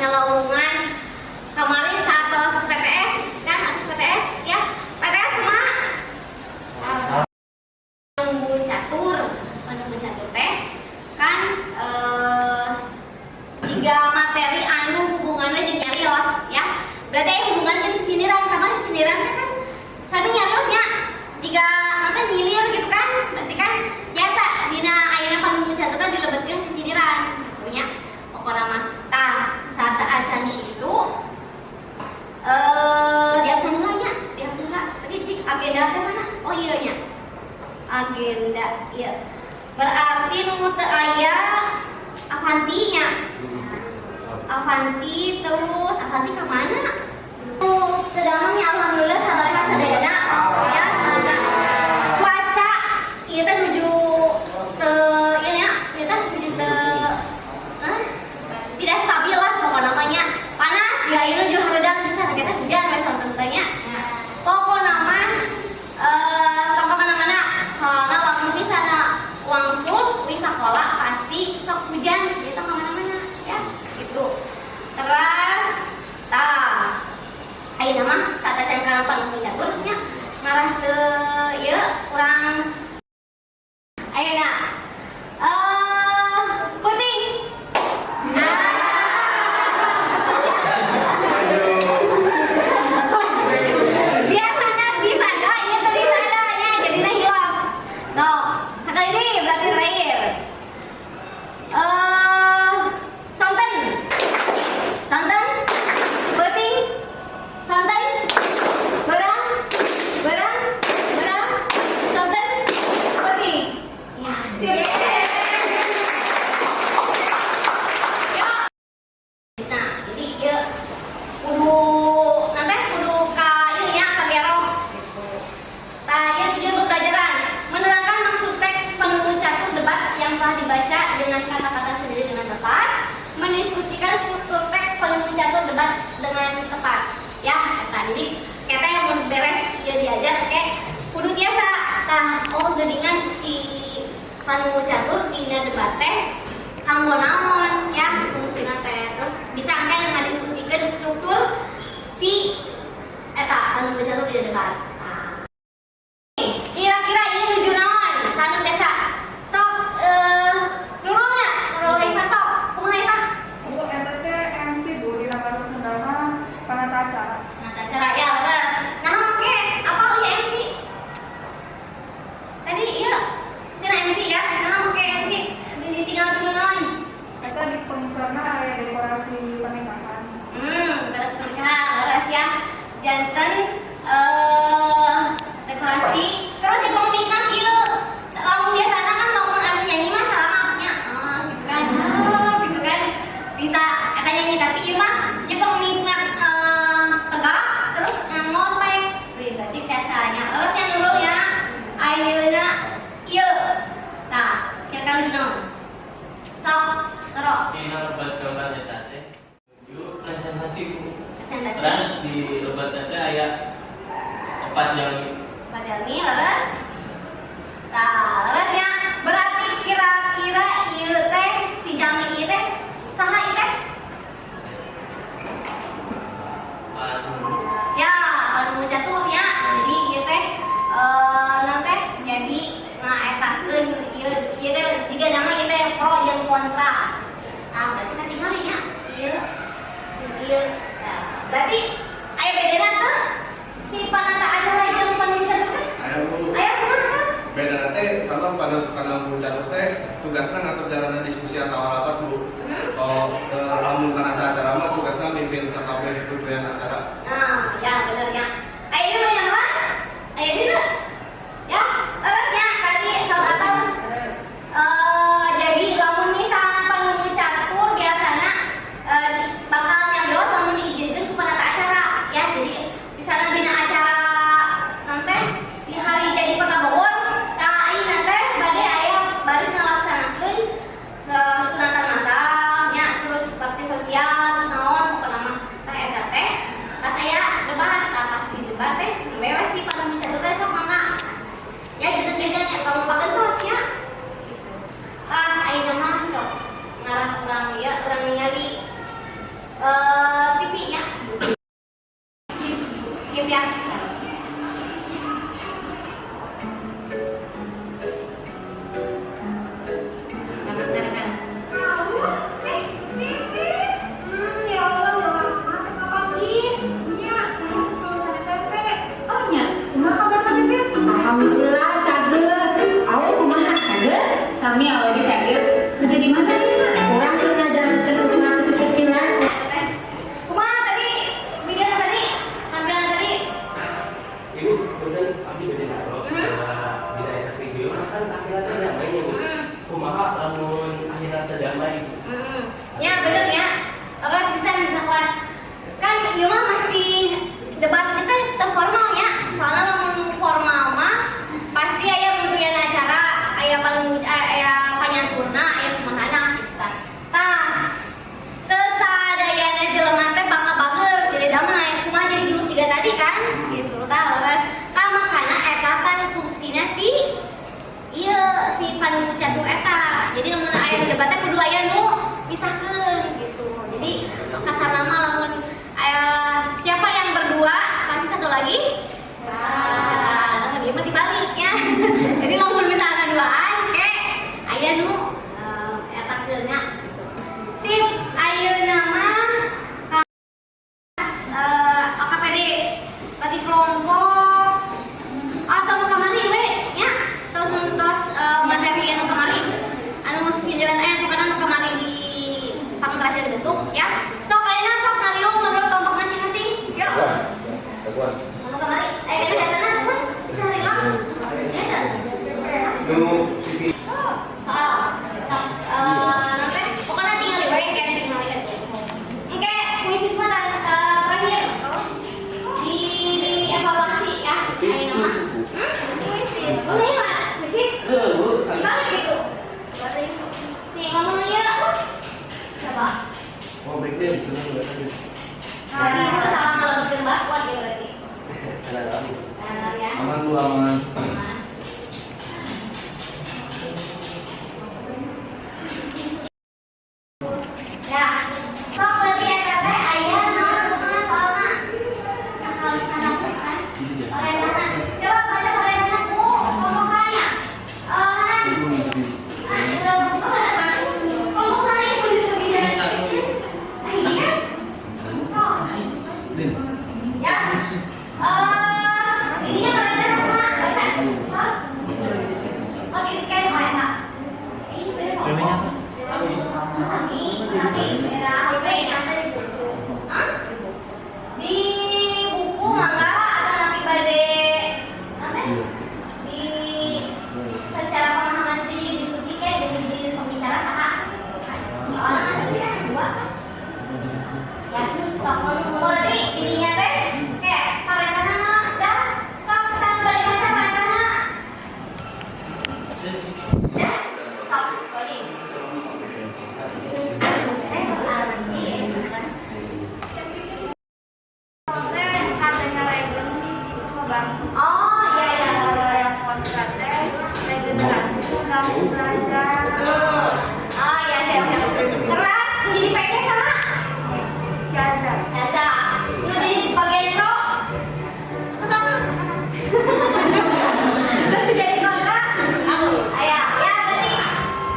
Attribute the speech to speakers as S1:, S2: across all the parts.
S1: tina lowongan kemarin saat PTS kan, atas PTS ya. PTS kumaha? Penunggu catur teh kan jika materi anu hubungannya jeung nyarios ya. Berarti hubungannya jeung sisiniran, kamari sisiniran teh kan sami nyarios nya. Jika nanti nyilir gitu kan, berarti kan biasa dina ayeuna penunggu catur kan dilebetkeun sisiniran punya pokona mah. Tah sata acan itu di absen heula tadi cik agenda teh mana? Oh iya nya. Agenda iya. Berarti nu teu aya Avanti-nya. Avanti terus Avanti ke mana? Tedamangnya alhamdulillah sabarha sadayana ya. Cuaca ieu teh nuju teu ieu nya, ieu teh nuju teu tidak stabil lah pokona namanya. Panas ya ieu nuju hareudang bisa kita hujan we sonten teh nya. Pokona mah mana soalnya langsung bisa langsung wis sakola pasti sok hujan gitu kemana-mana ya gitu. Terus ayeuna mah saat acan kana penunggu catur nya ngarah ke ieu kurang ayeuna puting biasanya disada ieu teh disada nya jadina hilap. Tuh, sekali ini berarti terakhir. Sonten, beting, sonten, berang, sonten, beting. Ya, siap. Nah, jadi ya kudu nanti kudu ka ieu nya ka gero. Tah ieu tujuan pembelajaran menerangkan maksud teks penunggu catur debat yang telah dibaca dengan kata-kata sendiri dengan tepat, mendiskusikan struktur teks penunggu catur debat dengan tepat. Ya, eta jadi kita yang mau beres ieu diajar kayak kudu biasa. Tah geuningan si penunggu catur dina debat teh kanggo naon ya fungsina teh. Terus bisa kan ngadiskusikeun struktur si eta penunggu catur dina debat. Kira-kira ini nuju naon? Sanu desa. Sok Nurulnya, Nurul Haifa sok. Kumaha eta?
S2: Untuk NTT MC Bu di Lambat Sendana penata acara.
S1: Penata acara ya leres. Nah, oke. Apa lagi MC? Tadi iya. Cenah MC ya. Nah, oke MC. Ditinggal dulu naon?
S2: Kita di pembukaan area dekorasi pernikahan.
S1: Beres pernikahan, leres ya. Janten dekorasi. Terus si pemikna ieu lamun biasana kan lamun anu nyanyi mah salamnya. Gitu kan. Bisa eta nyanyi tapi ieu mah nya pemikna tegak terus ngotek. Berarti biasanya. Terus yang Nurul ya. Ayeuna ieu. Tah, kira-kira di naon? Sok, terus.
S3: Dina lebat keempat eta teh menuju presentasi Bu.
S1: Presentasi.
S3: Terus di lebat teh aya 4 jalmi.
S1: Badalmi leres. Tah, leres ya. Berarti kira-kira ieu teh si jalmi ieu teh saha ieu teh? Ya, penunggu catur ya. Jadi ieu teh naon teh jadi ngaetakeun ieu teh tiga nama ieu teh pro jeung kontra. Nah, berarti kan tinggal nya ieu. Nah, berarti aya bedana teu si penata acara jeung penunggu catur teh?
S4: Aya Bu.
S1: Aya kumaha?
S4: Bedana teh
S1: ya.
S4: Alhamdulillah, Cagil. Awak kumaha, Cagil?
S2: Kami awal di Cagil. Kerja di mana nih, Mak?
S4: Orang tuh ngajarin terus kecil-kecilan.
S1: Kumaha tadi? Video tadi? Tampilan tadi?
S5: Ibu, bener abdi beda terus bila enak video kan akhirnya damai nih Bu. Kumaha lamun akhirnya terdamai.
S1: Ya bener ya. Terus bisa kuat. Kan ieu mah masih debat kita formal ya. Soalnya lamun formal mah pasti aya bentukeun acara, aya panyanturna, aya kumahana gitu kan. Tah, teu sadayana jelema teh bakal bager jadi damai. Kumaha jadi dulu tiga tadi kan? Gitu tah leres. Tah makana eta kan fungsina si panu catur eta. Jadi lamun aya nu debat teh kudu aya nu pisahkeun gitu. Jadi kasar nama lamun siapa yang berdua pasti satu lagi dia mah dibalik ya. Jadi lamun misalnya duaan aya nu eta keulna gitu. Sip, ayeuna mah AKPD bagi kelompok atau mau kamari we ya. Tos materi anu kamari anu sindiran aya bukan anu kamari di panggung terakhir dibentuk ya. Sok ayeuna sok ngaliung ngobrol kelompok masing-masing. Yuk. Anu kamari aya datana teman bisa hilang. Ya enggak?
S5: Nu sisi
S1: Soal nanti pokoknya tinggal di baik kan tinggal di oke, kuis mah terakhir di evaluasi ya. Ayo nama kuis boleh nggak kuis dibalik gitu nih ngomong ya coba
S5: mau break deh tenang udah tadi.
S1: tadi itu salah kalau bikin kuat ya berarti
S5: Ada lagi.
S1: ya
S5: Aman Bu, aman.
S1: ya sok berarti ya teh ayah nomor bukan soalnya kalau sana bukan Parentana. Coba baca Parentana Bu, kelompok saya. Kelompok saya itu disebutkan. Nah, ini kan? Ya. Ininya Parentana apa? Baca. Oke, di scan oh ya, Kak. Ini beda kok. Tapi beda HP Hah? Di buku mangga ada nabi bade nanti di secara pemahaman sendiri diskusi kayak di pembicara saha soalnya ada dia dua ya sok berarti ininya teh kayak Parentana dah sok pesan udah dibaca Parentana ya sok berarti
S2: Katanya regen bantu.
S1: oh iya
S2: Kontraknya regenerasi kamu belajar.
S1: oh iya siap keras jadi PK sama
S2: Siaga.
S1: Yaza lu jadi bagian pro ketemu berarti jadi kontrak aku ayah ya berarti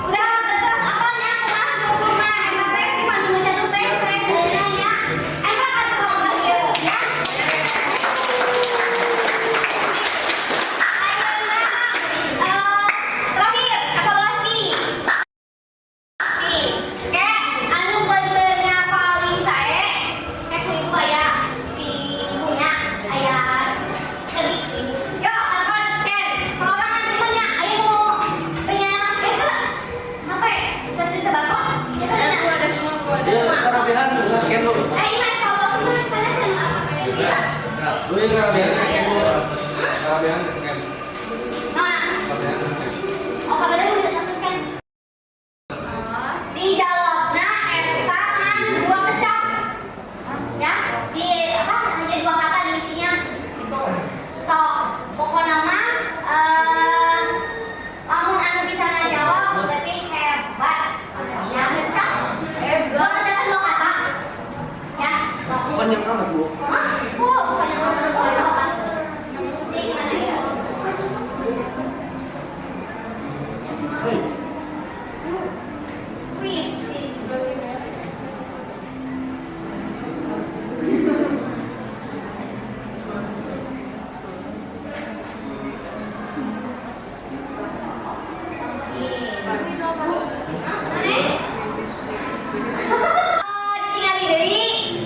S1: udah terus apanya keras sempurna emang sih pandu jatuh saya ya emang kan kamu belajar ya terakhir evaluasi nih kayak anu benernya paling sae kayak ibu aya di ibunya aya keri yuk telepon scan perorangan temennya ayo punya itu apa tadi sebako ya sudah
S2: Ada semua gua ada.
S5: Ya, kerabihan bisa scan dulu.
S1: ini evaluasi mah saya sama apa yang dia
S5: Nah, lu yang kerabihan scan dulu. Kerabihan scan.
S1: nah
S5: Kerabihan scan.
S1: oh kabarnya udah terus kan dijawabnya eta kan dua kecap ya di apa hanya dua kata di isinya gitu so pokoknya mah lamun anu bisa ngajawab berarti hebat ya kecap dua kecap kan dua kata ya
S5: Panjang amat Bu.
S1: hah bukan yang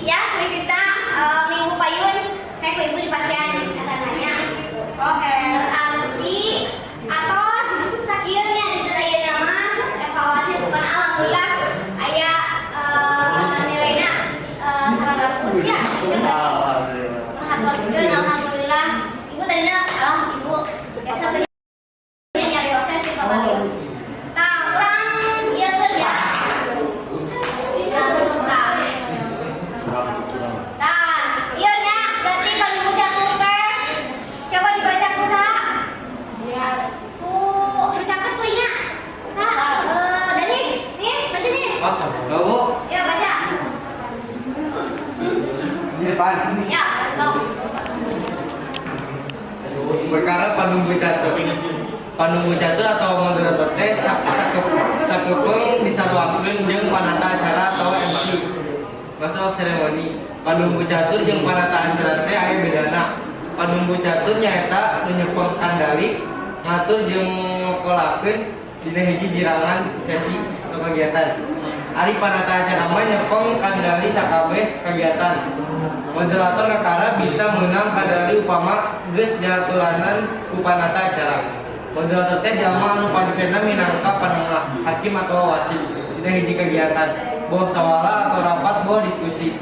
S1: Ya, Wisita minggu payun kayak ibu di pasien katanya.
S2: Oke.
S1: Berarti atau sakitnya itu tadi nama evaluasi bukan alhamdulillah aya nilainya 100 ya. Alhamdulillah. Ibu tadinya ibu biasa nyari oses di bawah dia. Nah, orang dia kerja. Nah, iya nya berarti kalau ibu catur teh coba dibaca kusaha. Ya, tuh mencatat tuh nya. Kusaha? Danis, baca Danis.
S3: Kamu
S1: Ya, baca.
S3: di depan.
S1: Ya, go.
S3: Perkara panunggu catur. Panunggu catur atau moderator teh sakepeung disaruakeun jeung panata acara atau MC. Master of Ceremony. Panunggu catur jeung panata acara teh aya bedana. Panunggu catur nyaeta nu nyepeng kandali, ngatur jeung ngokolakeun dina hiji jirangan sesi atau kegiatan. Ari panata acara mah nyepeng kandali sakabeh kegiatan. Moderator kakara bisa meunang kandali upama geus diaturanan ku panata acara. Moderator teh jalma anu pancena minangka panengah, hakim atau wasit dina hiji kegiatan, boh sawala atau rapat boh diskusi.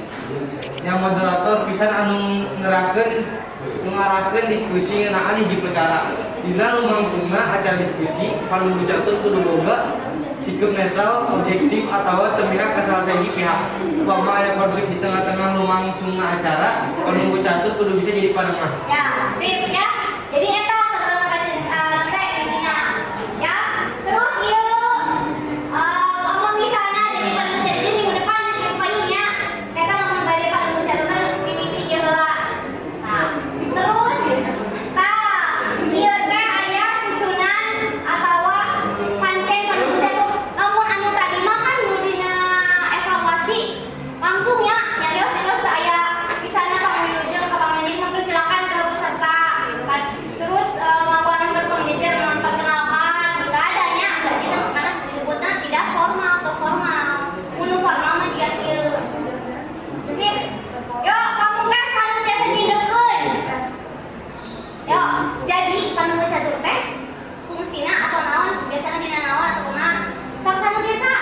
S3: Yang moderator pisan anu ngarakeun diskusi ngeunaan hiji perkara. Dina lumangsungna acara diskusi, panunggu catur kudu boga sikap netral, objektif atawa teu mihak ka salah sahiji pihak. Upama aya konflik di tengah-tengah lumangsungna acara, panunggu catur kudu bisa jadi panengah.
S1: Ya, sip ya. Jadi eta sebelum teh intinya. Ya, terus ieu ngomong misalnya jadi panunggu catur jadi minggu depan di payunnya eta langsung bade panunggu catur kan mimiti ieu heula. Nah, terus ieu teh aya susunan atawa pancen panunggu catur. Namun anu tadi mah kan nu dina evaluasi langsung ya nyarios terus aya misalnya pamilihan jeung ka pamilihan mempersilakan ke peserta gitu kan. Terus laporan berpengizin memperkenalkan enggak adanya berarti teman-teman disebutnya tidak formal ke formal. Mun formal mah jiga kieu. Sip. Yo, pamungkas anu tiasa nyindekeun. Yo, jadi panunggu catur teh fungsina atau naon biasana dina naon atau kumaha? Sok sanu desa.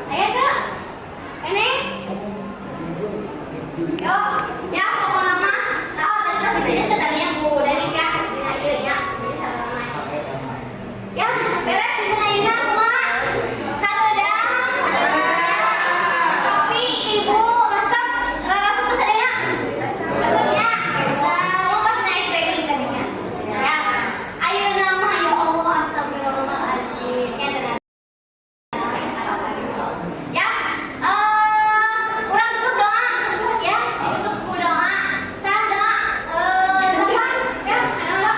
S1: Aya teu? Ini yo, ya pokoknya mah tahu tadi kita tadinya Bu Danis ya, dina ieu ya, jadi sarana. Ya, beres dina ieu kumaha? Kadang. Tapi Ibu resep sadaya. Resepnya mau pas naik training tadinya. Ya. Ayeuna mah ya Allah astagfirullahalazim. Ya dengan ya, kurang tutup doa, ya, tutup doa, saya doa, Zafar, ya, ada enggak?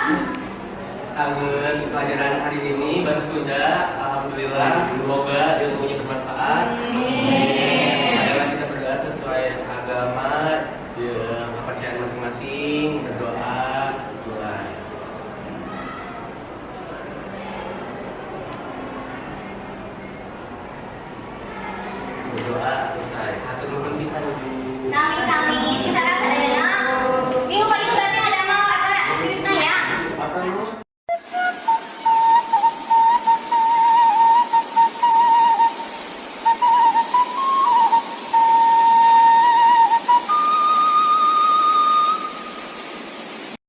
S5: Sageus pelajaran hari ini baru sudah, alhamdulillah, semoga ilmunya bermanfaat. Marilah kita berdoa sesuai agama, kepercayaan masing-masing, berdoa